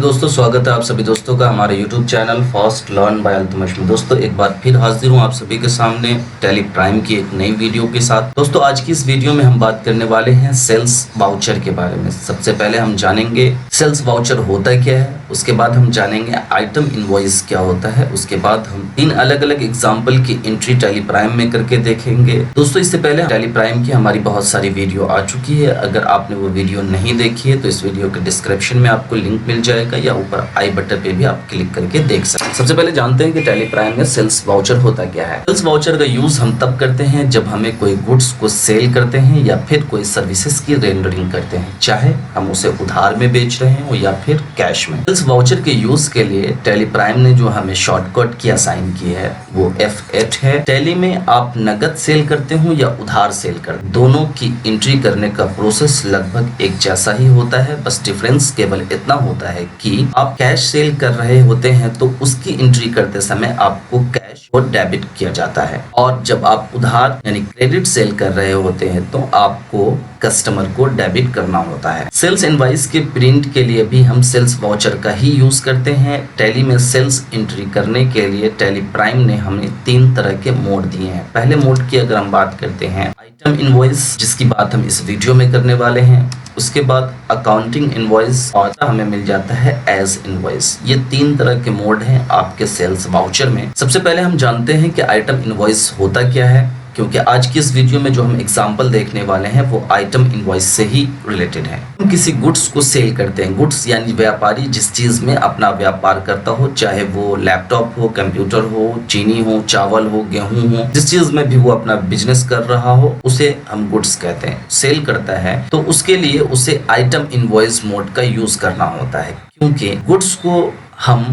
दोस्तों, स्वागत है आप सभी दोस्तों का हमारे YouTube channel fast learn by Altamash में। दोस्तों एक बार फिर हाजिर हूँ आप सभी के सामने टैली प्राइम की एक नई वीडियो के साथ। दोस्तों आज की इस वीडियो में हम बात करने वाले हैं सेल्स वाउचर के बारे में। सबसे पहले हम जानेंगे सेल्स वाउचर होता क्या है, उसके बाद हम जानेंगे आइटम इनवॉइस क्या होता है, उसके बाद हम 3 अलग अलग एग्जाम्पल की एंट्री टैली प्राइम में करके देखेंगे। दोस्तों इससे पहले टैली प्राइम की हमारी बहुत सारी वीडियो आ चुकी है, अगर आपने वो वीडियो नहीं देखी है तो इस वीडियो के डिस्क्रिप्शन में आपको लिंक मिल जाएगा या ऊपर आई बटन पे भी आप क्लिक करके देख सकते हैं। सबसे पहले जानते हैं कि टैली प्राइम में सेल्स वाउचर होता क्या है। सेल्स वाउचर का यूज हम तब करते हैं जब हमें कोई गुड्स को सेल करते हैं या फिर कोई सर्विसेज की रेंडरिंग करते हैं, चाहे हम उसे उधार में बेच रहे हो या फिर कैश में। सेल्स वाउचर के यूज के लिए टैली प्राइम ने जो हमें शॉर्टकट की असाइन की है वो F8 है। टैली में आप नगद सेल करते हो या उधार सेल करते, दोनों की एंट्री करने का प्रोसेस लगभग एक जैसा ही होता है, बस डिफरेंस केवल इतना होता है कि आप कैश सेल कर रहे होते हैं तो उसकी एंट्री करते समय आपको कैश और डेबिट किया जाता है, और जब आप उधार यानी क्रेडिट सेल कर रहे होते हैं तो आपको कस्टमर को डेबिट करना होता है। सेल्स इनवॉइस के प्रिंट के लिए भी हम सेल्स वाउचर का ही यूज करते हैं। टैली में सेल्स एंट्री करने के लिए टैली प्राइम ने हमें 3 तरह के मोड दिए हैं। पहले मोड की अगर हम बात करते हैं आइटम इनवॉइस, जिसकी बात हम इस वीडियो में करने वाले हैं, उसके बाद अकाउंटिंग इनवॉइस और हमें मिल जाता है एज इनवॉइस। ये 3 तरह के मोड हैं आपके सेल्स वाउचर में। सबसे पहले हम जानते हैं कि आइटम इनवॉइस होता क्या है, क्योंकि आज की इस वीडियो में जो हम एग्जाम्पल देखने वाले हैं वो आइटम इनवॉइस से ही रिलेटेड है। हम किसी गुड्स को सेल करते हैं, गुड्स यानी व्यापारी जिस चीज में अपना व्यापार करता हो, चाहे वो लैपटॉप हो, कंप्यूटर हो, चीनी हो, चावल हो, गेहूं हो, जिस चीज में भी वो अपना बिजनेस कर रहा हो उसे हम गुड्स कहते हैं। सेल करता है तो उसके लिए उसे आइटम इनवॉइस मोड का यूज करना होता है, क्योंकि गुड्स को हम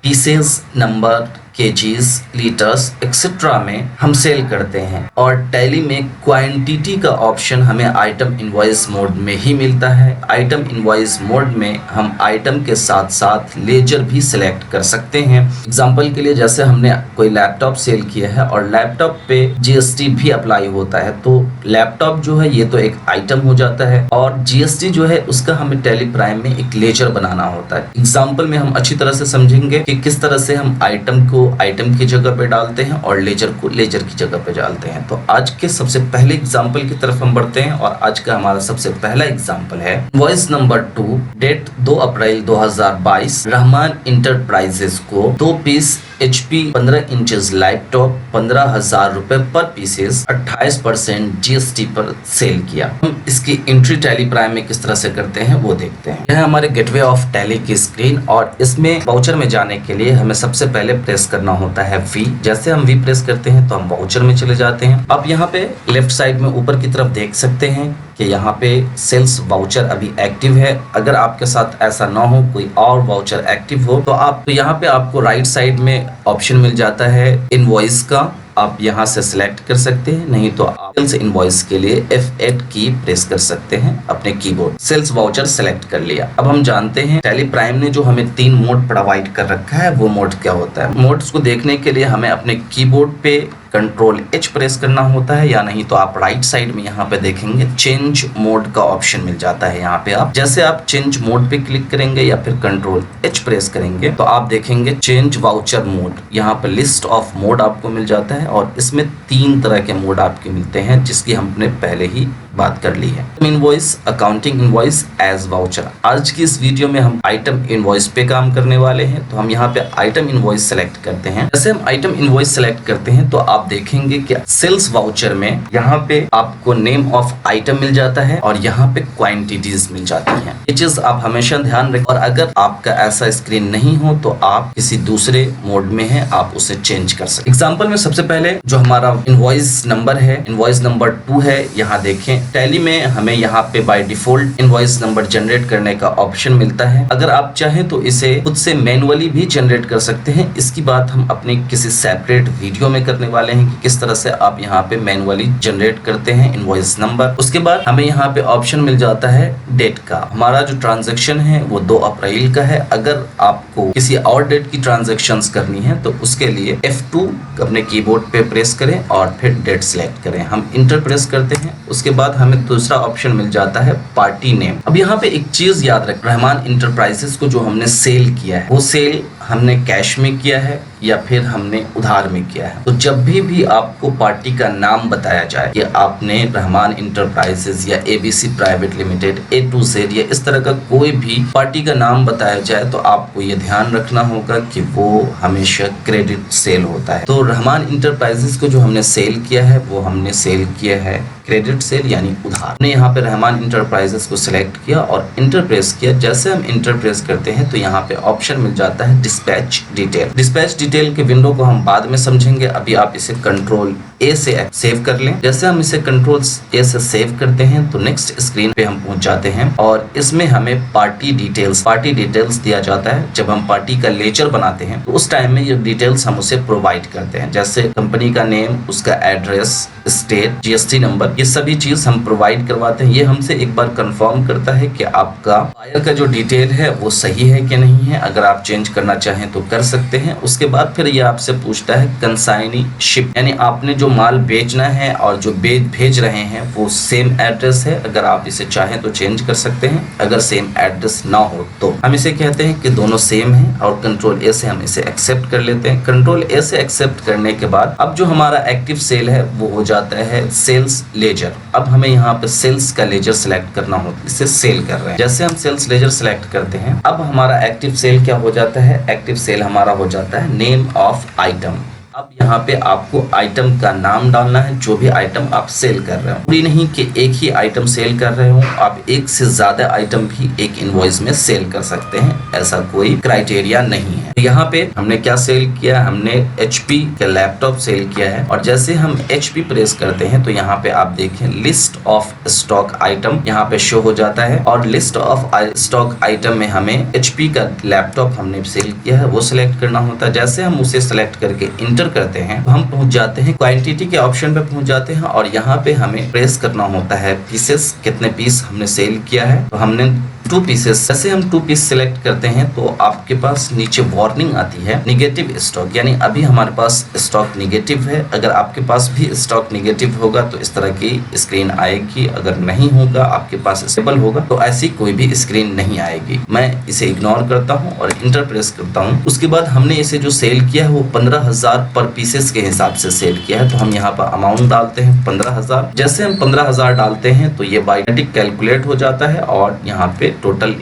pieces, number, KGs, litres etcetera में हम सेल करते हैं, और टैली में क्वांटिटी का ऑप्शन हमें आइटम इनवॉइस मोड में ही मिलता है। आइटम इनवॉइस मोड में हम आइटम के साथ साथ लेजर भी सिलेक्ट कर सकते हैं। एग्जांपल के लिए जैसे हमने कोई लैपटॉप सेल किया है और लैपटॉप पे जीएसटी भी अप्लाई होता है, तो लैपटॉप जो है ये तो एक आइटम हो जाता है, और जीएसटी जो है उसका हमें टैली प्राइम में एक लेजर बनाना होता है। एग्जाम्पल में हम अच्छी तरह से समझेंगे कि किस तरह से हम आइटम को आइटम की जगह पे डालते हैं और लेजर को लेजर की जगह पे डालते हैं। तो आज के सबसे पहले एग्जाम्पल की तरफ हम बढ़ते हैं, और आज का हमारा सबसे पहला एग्जाम्पल है इनवॉइस नंबर 2, डेट 2 अप्रैल 2022। रहमान इंटरप्राइजेस को 2 पीस HP 15 इंचेस लैपटॉप 15,000 रुपए पर पीसेस 28% GST पर सेल किया। हम इसकी एंट्री टैली प्राइम में किस तरह से करते हैं वो देखते हैं। यह हमारे गेटवे ऑफ टैली की स्क्रीन, और इसमें वाउचर में जाने के लिए हमें सबसे पहले प्रेस करना होता है V। जैसे हम V प्रेस करते हैं तो हम वाउचर में चले जाते हैं। आप यहाँ पे लेफ्ट साइड में ऊपर की तरफ देख सकते हैं कि यहाँ पे सेल्स वाउचर अभी एक्टिव है। अगर आपके साथ ऐसा ना हो, कोई और वाउचर एक्टिव हो, तो आप यहाँ पे आपको राइट साइड में ऑप्शन मिल जाता है इनवॉइस का, आप यहाँ से सिलेक्ट कर सकते हैं, नहीं तो आप सेल्स इनवॉइस के लिए F8 की प्रेस कर सकते हैं अपने कीबोर्ड। सेल्स वाउचर सेलेक्ट कर लिया। अब हम जानते हैं टैली प्राइम ने जो हमें 3 मोड प्रोवाइड कर रखा है वो मोड क्या होता है। मोड्स को देखने के लिए हमें अपने कीबोर्ड पे कंट्रोल H प्रेस करना होता है, या नहीं तो आप राइट साइड में यहाँ पे देखेंगे चेंज मोड का ऑप्शन मिल जाता है। यहाँ पे आप जैसे आप चेंज मोड पे क्लिक करेंगे या फिर कंट्रोल H प्रेस करेंगे तो आप देखेंगे चेंज वाउचर मोड। यहाँ पे लिस्ट ऑफ मोड आपको मिल जाता है, और इसमें 3 तरह के मोड आपके मिलते हैं जिसकी हमने पहले ही बात कर ली है। Invoice, accounting invoice, as voucher. आज की इस वीडियो में हम आइटम इनवॉइस पे काम करने वाले हैं, तो हम यहाँ पे आइटम इनवॉइस सेलेक्ट करते हैं। जैसे हम आइटम इनवॉइस सेलेक्ट करते हैं तो आप देखेंगे कि सेल्स वाउचर में यहाँ पे आपको नेम ऑफ आइटम मिल जाता है और यहाँ पे क्वांटिटीज मिल जाती हैं। ये चीज आप हमेशा ध्यान रखें, और अगर आपका ऐसा स्क्रीन नहीं हो तो आप किसी दूसरे मोड में है, आप उसे चेंज कर सकते। एग्जाम्पल में सबसे पहले जो हमारा इनवॉइस नंबर है, इनवॉइस नंबर 2 है। यहाँ देखें टैली में हमें यहाँ पे by default invoice number generate करने का ऑप्शन मिलता है। अगर आप चाहें तो इसे खुद से मैनुअली भी जनरेट कर सकते हैं। इसकी बात हम अपने किसी सेपरेट वीडियो में करने वाले हैं कि किस तरह से आप यहाँ पे मैनुअली जनरेट करते हैं इनवॉइस नंबर। उसके बाद हमें यहाँ पे ऑप्शन मिल जाता है डेट का। हमारा जो ट्रांजैक्शन है वो 2 अप्रैल का है। अगर आपको किसी और डेट की ट्रांजैक्शंस करनी है तो उसके लिए F2 अपने कीबोर्ड पे प्रेस करें और फिर डेट सिलेक्ट करें। हम इंटर प्रेस करते हैं, उसके बाद हमें दूसरा ऑप्शन मिल जाता है पार्टी नेम। अब यहाँ पे एक चीज याद रख, रहमान इंटरप्राइजेस को जो हमने सेल किया है वो सेल हमने कैश में किया है या फिर हमने उधार में किया है। तो जब भी आपको पार्टी का नाम बताया जाए कि आपने रहमान इंटरप्राइजेस या ABC private limited A to Z या इस तरह का कोई भी पार्टी का नाम बताया जाए, तो आपको ये ध्यान रखना होगा कि वो हमेशा क्रेडिट सेल होता है। तो रहमान इंटरप्राइजेस को जो हमने सेल किया है वो हमने सेल किया है क्रेडिट सेल यानी उधार। हमने यहाँ पे रहमान इंटरप्राइजेस को सिलेक्ट किया और इंटर प्रेस किया। जैसे हम इंटर प्रेस करते हैं तो यहाँ पे ऑप्शन मिल जाता है डिस्पैच डिटेल। डिस्पैच डिटेल के विंडो को हम बाद में समझेंगे, अभी आप इसे कंट्रोल A से सेव कर लें। जैसे हम इसे कंट्रोल A से सेव करते हैं तो नेक्स्ट स्क्रीन पे हम पहुंच जाते हैं और इसमें हमें पार्टी डिटेल्स दिया जाता है। जब हम पार्टी का लेजर बनाते हैं तो उस टाइम में ये डिटेल्स हम उसे प्रोवाइड करते हैं, जैसे कंपनी का नेम, उसका एड्रेस, स्टेट, GST नंबर, ये सभी चीज हम प्रोवाइड करवाते हैं। ये हमसे एक बार कंफर्म करता है कि आपका बायर का जो डिटेल है वो सही है कि नहीं है। अगर आप चेंज करना चाहें तो कर सकते हैं। उसके बाद फिर ये आपसे पूछता है कंसाइनी शिप, यानी आपने जो माल बेचना है और जो भेज रहे हैं वो सेम एड्रेस है। अगर आप इसे चाहें तो चेंज कर सकते हैं, अगर सेम एड्रेस ना हो तो हम इसे कहते हैं कि दोनों सेम है और कंट्रोल A से हम इसे एक्सेप्ट कर लेते हैं। कंट्रोल A से एक्सेप्ट करने के बाद अब जो हमारा एक्टिव सेल है वो हो जाता है सेल्स लेजर। अब हमें यहाँ पे सेल्स का लेजर सिलेक्ट करना होता है, इसे सेल कर रहे हैं। जैसे हम सेल्स लेजर सिलेक्ट करते हैं अब हमारा एक्टिव सेल क्या हो जाता है, एक्टिव सेल हमारा हो जाता है नेम ऑफ आइटम। अब यहाँ पे आपको आइटम का नाम डालना है, जो भी आइटम आप सेल कर रहे हो। पूरी नहीं कि एक ही आइटम सेल कर रहे हो, आप एक से ज्यादा आइटम भी एक इनवॉइस में सेल कर सकते हैं, ऐसा कोई क्राइटेरिया नहीं है। तो यहाँ पे हमने क्या सेल किया, हमने HP का लैपटॉप सेल किया है और जैसे हम HP प्रेस करते हैं तो यहाँ पे आप देखें लिस्ट ऑफ स्टॉक आइटम यहाँ पे शो हो जाता है और लिस्ट ऑफ स्टॉक आइटम में हमें HP का लैपटॉप हमने सेल किया है वो सिलेक्ट करना होता है। जैसे हम उसे सिलेक्ट करके इंटर करते हैं तो हम पहुंच जाते हैं क्वांटिटी के ऑप्शन पे पहुंच जाते हैं और यहाँ पे हमें प्रेस करना होता है पीसेस, कितने पीस हमने सेल किया है। तो हमने 2 पीसेस, जैसे हम 2 पीस सिलेक्ट करते हैं तो आपके पास नीचे वार्निंग आती है निगेटिव स्टॉक, यानी अभी हमारे पास स्टॉक निगेटिव है। अगर आपके पास भी स्टॉक निगेटिव होगा तो इस तरह की स्क्रीन आएगी, अगर नहीं होगा आपके पास स्टेबल होगा तो ऐसी कोई भी स्क्रीन नहीं आएगी। मैं इसे इग्नोर करता हूं और इंटर प्रेस करता हूं। उसके बाद हमने इसे जो सेल किया है वो 15,000 पर पीसेस के हिसाब से सेल किया है। तो हम यहाँ पर अमाउंट डालते हैं 15,000। जैसे हम 15,000 डालते हैं तो ये ऑटोमेटिक कैलकुलेट हो जाता है और यहाँ पे टोटल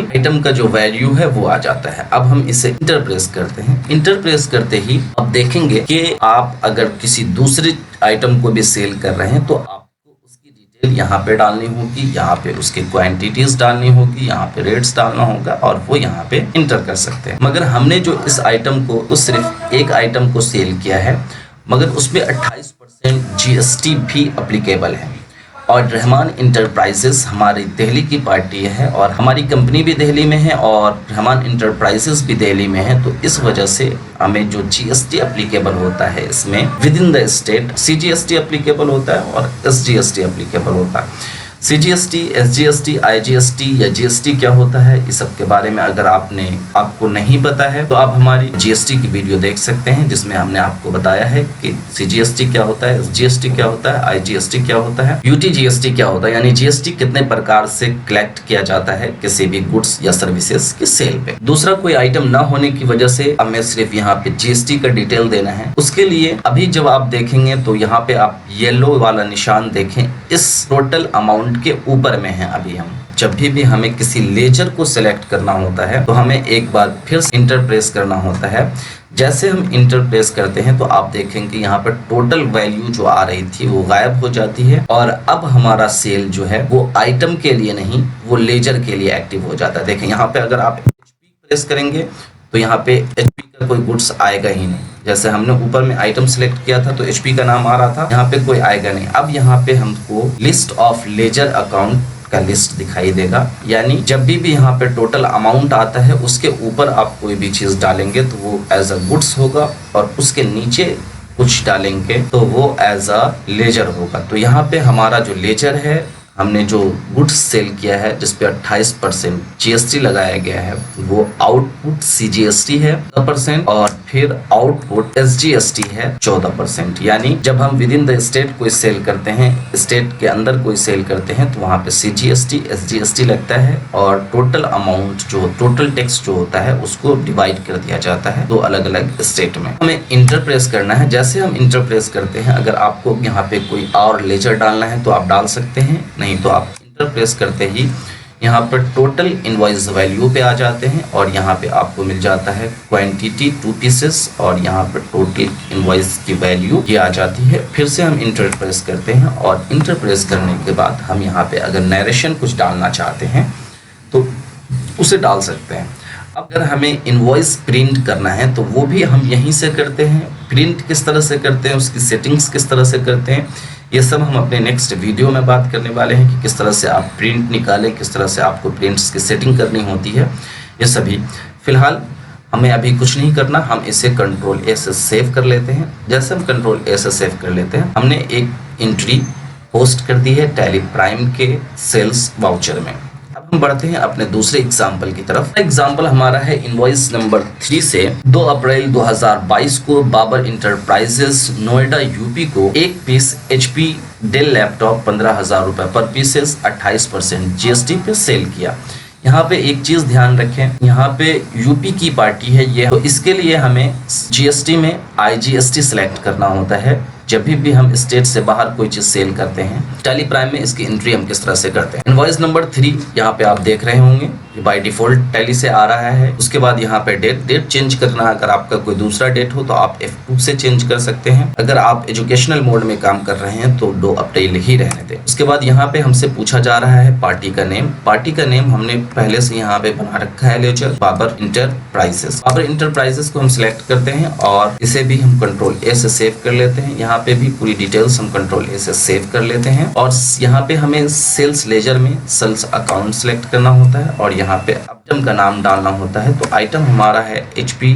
आइटम का जो वैल्यू है वो आ जाता है। अब हम इसे इंटर प्रेस करते हैं। इंटर प्रेस करते ही अब देखेंगे कि आप अगर किसी दूसरे आइटम को भी सेल कर रहे हैं तो आपको उसकी डिटेल यहाँ पे डालनी होगी, यहाँ पे उसकी क्वांटिटीज डालनी होगी, यहाँ पे रेट्स डालना होगा और वो यहाँ पे इंटर कर सकते हैं। मगर हमने जो इस आइटम को तो सिर्फ एक आइटम को सेल किया है, मगर उसमें 28% GST भी अप्लीकेबल है और रहमान इंटरप्राइजेस हमारी दिल्ली की पार्टी है और हमारी कंपनी भी दिल्ली में है और रहमान इंटरप्राइजेस भी दिल्ली में है। तो इस वजह से हमें जो GST अप्लीकेबल होता है इसमें with in the state CGST applicable होता है और SGST अप्लीकेबल होता है। CGST, SGST, IGST या GST क्या होता है, इस सब के बारे में अगर आपको नहीं पता है तो आप हमारी GST की वीडियो देख सकते हैं जिसमें हमने आपको बताया है कि CGST क्या होता है, SGST क्या होता है, IGST क्या होता है, UTGST क्या होता है, यानी GST कितने प्रकार से कलेक्ट किया जाता है किसी भी गुड्स या सर्विसेज की सेल पे। दूसरा कोई आइटम ना होने की वजह से हमें सिर्फ यहाँ पे GST का डिटेल देना है। उसके लिए अभी जब आप देखेंगे तो यहाँ पे आप येलो वाला निशान देखें, इस टोटल अमाउंट के ऊपर में है। अभी हम जब भी हमें किसी लेजर को सिलेक्ट करना होता है तो हमें एक बार फिर इंटर प्रेस करना होता है। जैसे हम इंटर प्रेस करते हैं तो आप देखेंगे यहाँ पर टोटल वैल्यू जो आ रही थी वो गायब हो जाती है और अब हमारा सेल जो है वो आइटम के लिए नहीं, वो लेजर के लिए एक्टिव हो जाता है। देखें यहाँ पे अगर आप HP प्रेस करेंगे तो यहाँ पे HP का कोई गुड्स आएगा ही नहीं। जैसे हमने ऊपर में आइटम सिलेक्ट किया था तो HP का नाम आ रहा था, यहाँ पे कोई आएगा नहीं। अब यहाँ पे हमको लिस्ट ऑफ लेजर अकाउंट का लिस्ट दिखाई देगा, यानी जब भी यहाँ पे टोटल अमाउंट आता है उसके ऊपर आप कोई भी चीज डालेंगे तो वो एज अ गुड्स होगा और उसके नीचे कुछ डालेंगे तो वो एज अ लेजर होगा। तो यहाँ पे हमारा जो लेजर है हमने जो गुड्स सेल किया है जिस पे 28% जीएसटी लगाया गया है वो आउटपुट सीजीएसटी है 10% और फिर आउटपुट एसजीएसटी है 14%। यानी जब हम विद इन द स्टेट कोई सेल करते हैं, स्टेट के अंदर कोई सेल करते हैं तो वहाँ पे सीजीएसटी एसजीएसटी लगता है और टोटल अमाउंट जो टोटल टैक्स जो होता है उसको डिवाइड कर दिया जाता है दो अलग अलग स्टेट में। हमें इंटरप्रेस करना है। जैसे हम इंटरप्रेस करते हैं, अगर आपको यहाँ पे कोई और लेजर डालना है तो आप डाल सकते हैं, नहीं तो आप इंटरप्रेस करते ही यहाँ पर टोटल इनवॉइस वैल्यू पे आ जाते हैं और यहाँ पे आपको मिल जाता है क्वांटिटी 2 पीसेस और यहाँ पर टोटल इनवॉइस की वैल्यू ये आ जाती है। फिर से हम इंटरप्रेस करते हैं और इंटरप्रेस करने के बाद हम यहाँ पे अगर नरेशन कुछ डालना चाहते हैं तो उसे डाल सकते हैं। अगर हमें इनवॉइस प्रिंट करना है तो वो भी हम यहीं से करते हैं। प्रिंट किस तरह से करते हैं, उसकी सेटिंग्स किस तरह से करते हैं, ये सब हम अपने नेक्स्ट वीडियो में बात करने वाले हैं कि किस तरह से आप प्रिंट निकालें, किस तरह से आपको प्रिंट्स की सेटिंग करनी होती है, ये सभी। फिलहाल हमें अभी कुछ नहीं करना, हम इसे कंट्रोल ए से सेव कर लेते हैं। जैसे हम कंट्रोल ए से सेव कर लेते हैं, हमने एक एंट्री पोस्ट कर दी है टैली प्राइम के सेल्स वाउचर में। अब हम बढ़ते हैं अपने दूसरे एग्जाम्पल की तरफ। एग्जाम्पल हमारा है इनवॉइस नंबर 3 से 2 अप्रैल 2022 को बाबर इंटरप्राइजेस नोएडा यूपी को एक पीस HP डेल लैपटॉप 15,000 रुपए पर पीसेस 28% जीएसटी पे सेल किया। यहाँ पे एक चीज ध्यान रखें, यहाँ पे यूपी की पार्टी है ये, तो इसके लिए हमें जीएसटी में आईजीएसटी सिलेक्ट करना होता है। जब भी हम स्टेट से बाहर कोई चीज सेल करते हैं, टैली प्राइम में इसकी एंट्री हम किस तरह से करते हैं। इनवॉइस नंबर 3 यहाँ पे आप देख रहे होंगे, ये बाय डिफॉल्ट टैली से आ रहा है। उसके बाद यहाँ पे डेट चेंज करना, अगर आपका कोई दूसरा डेट हो तो आप F2 से चेंज कर सकते हैं। अगर आप एजुकेशनल मोड में काम कर रहे हैं तो 2 अप्रैल ही रहने दें। उसके बाद यहाँ पे हमसे पूछा जा रहा है पार्टी का नेम। पार्टी का नेम हमने पहले से यहाँ पे बना रखा है ledger Babar enterprises. Babar enterprises को हम सिलेक्ट करते हैं और इसे भी हम कंट्रोल ए से सेव कर लेते हैं। यहाँ पे भी पूरी डिटेल्स हम कंट्रोल ए से सेव कर लेते हैं और यहाँ पे हमें सेल्स लेजर में सेल्स अकाउंट सेलेक्ट करना होता है और यहाँ पे आइटम का नाम डालना होता है। तो आइटम हमारा है HP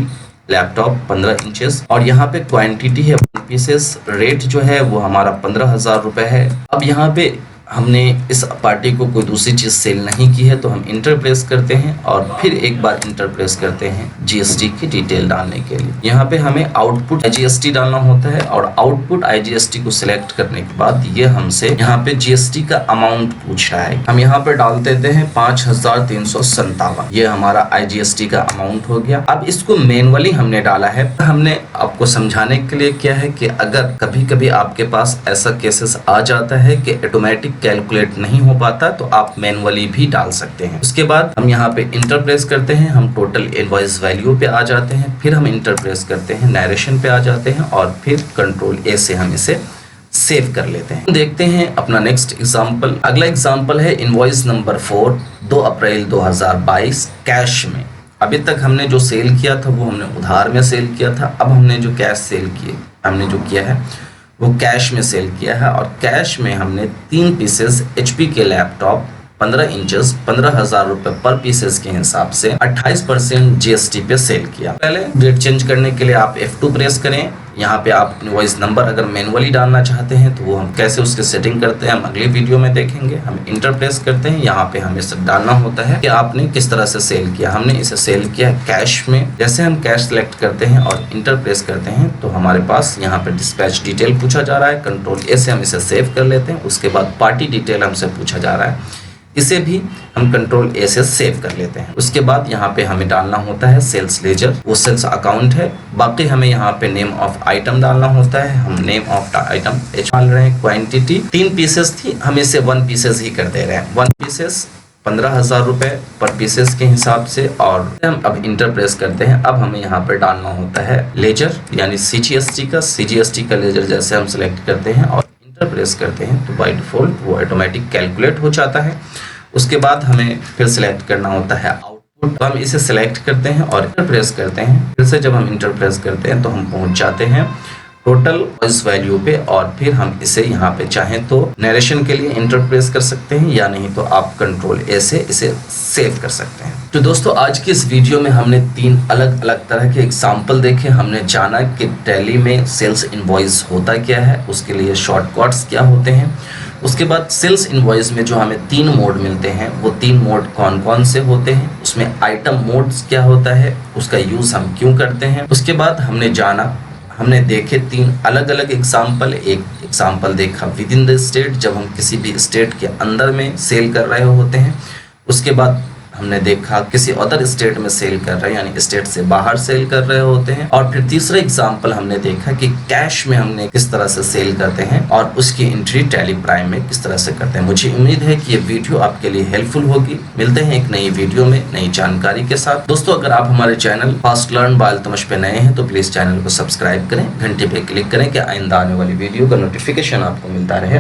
लैपटॉप 15 इंचेस और यहाँ पे क्वांटिटी है 1 पीसेस। रेट जो है वो हमारा 15,000 रुपए है। अब यहाँ पे हमने इस पार्टी को कोई दूसरी चीज सेल नहीं की है तो हम इंटरप्रेस करते हैं और फिर एक बार इंटरप्रेस करते हैं जीएसटी की डिटेल डालने के लिए। यहाँ पे हमें आउटपुट आईजीएसटी डालना होता है और आउटपुट आईजीएसटी को सिलेक्ट करने के बाद ये हमसे यहाँ पे जीएसटी का अमाउंट पूछ रहा है। हम यहाँ पे डाल देते हैं 5,357। ये हमारा आईजीएसटी का अमाउंट हो गया। अब इसको मैनुअली हमने डाला है। हमने आपको समझाने के लिए किया है कि अगर कभी कभी आपके पास ऐसा केसेस आ जाता है कि ऑटोमेटिक कैलकुलेट नहीं हो पाता तो आप मैनुअली भी डाल सकते हैं। उसके बाद हम यहाँ पे इंटरप्रेस करते हैं, हम टोटल इनवॉइस वैल्यू पे आ जाते हैं। फिर हम इंटरप्रेस करते हैं, नरेशन पे आ जाते हैं और फिर कंट्रोल ए से हम इसे सेव कर लेते हैं। देखते हैं अपना नेक्स्ट एग्जांपल। अगला एग्जांपल है इनवॉइस नंबर 4 2 अप्रैल 2022 कैश में। अभी तक हमने जो सेल किया था वो हमने उधार में सेल किया था। अब हमने जो कैश सेल किए हमने जो किया है वो कैश में सेल किया है और कैश में हमने 3 पीसेस HP के लैपटॉप 15 इंचेस 15,000 रुपए पर पीसेस के हिसाब से 28% जीएसटी पे सेल किया। पहले डेट चेंज करने के लिए आप F2 प्रेस करें। यहाँ पे आप इनवॉइस नंबर अगर मैनुअली डालना चाहते हैं तो वो हम कैसे उसके सेटिंग करते हैं हम अगले वीडियो में देखेंगे। हम इंटरप्रेस करते हैं, यहाँ पे हमें सब डालना होता है कि आपने किस तरह से सेल किया। हमने इसे सेल किया कैश में। जैसे हम कैश सेलेक्ट करते हैं और इंटरप्रेस करते हैं तो हमारे पास यहाँ पे डिस्पैच डिटेल पूछा जा रहा है। कंट्रोल ए से हम इसे सेव कर लेते हैं। उसके बाद पार्टी डिटेल हमसे पूछा जा रहा है, इसे भी हम कंट्रोल ए से सेव कर लेते हैं। उसके बाद यहाँ पे हमें डालना होता है सेल्स लेजर, वो सेल्स अकाउंट है। बाकी हमें यहाँ पे नेम ऑफ आइटम डालना होता है। हम नेम ऑफ आइटम H डाल रहे हैं। क्वांटिटी 3 पीसेस थी, हम इसे 1 पीसेस ही कर दे रहे हैं। 1 पीसेस 15,000 रुपए पर पीसेस के हिसाब से। और हम अब इंटरप्रेस करते हैं। अब हमें यहाँ पे डालना होता है लेजर यानी सीजीएसटी का लेजर जैसे हम सिलेक्ट करते हैं और इंटरप्रेस करते हैं तो बाय डिफॉल्ट वो ऑटोमेटिक कैलकुलेट हो जाता है। उसके बाद हमें फिर सिलेक्ट करना होता है आउटपुट। हम इसे सिलेक्ट करते हैं और इंटरप्रेस करते हैं। फिर से जब हम इंटरप्रेस करते हैं तो हम पहुंच जाते हैं टोटल इस वैल्यू पे और फिर हम इसे यहाँ पे चाहें तो नरेशन के लिए इंटरप्रेस कर सकते हैं या नहीं तो आप कंट्रोल ए से इसे सेव कर सकते हैं। तो दोस्तों आज की इस वीडियो में हमने 3 अलग अलग तरह के एग्जाम्पल देखे। हमने जाना कि टैली में सेल्स इनवॉइस होता क्या है, उसके लिए शॉर्टकट्स क्या होते हैं, उसके बाद सेल्स इनवॉइस में जो हमें 3 मोड मिलते हैं, वो 3 मोड कौन कौन से होते हैं, उसमें आइटम मोड्स क्या होता है, उसका यूज़ हम क्यों करते हैं। उसके बाद हमने देखे 3 अलग अलग एग्जाम्पल। एक एग्जाम्पल देखा विद इन द स्टेट, जब हम किसी भी स्टेट के अंदर में सेल कर रहे होते हैं। उसके बाद हमने देखा किसी अदर स्टेट में सेल कर रहे हैं, यानी स्टेट से बाहर सेल कर रहे होते हैं। और फिर तीसरा एग्जाम्पल हमने देखा कि कैश में हमने किस तरह से सेल करते हैं और उसकी एंट्री टैली प्राइम में किस तरह से करते हैं। मुझे उम्मीद है कि ये वीडियो आपके लिए हेल्पफुल होगी। मिलते हैं एक नई वीडियो में नई जानकारी के साथ। दोस्तों, अगर आप हमारे channel fast learn by Altamash पे नए हैं तो प्लीज चैनल को सब्सक्राइब करें, घंटे पे क्लिक करें कि आइंदा आने वाली वीडियो का नोटिफिकेशन आपको मिलता रहे।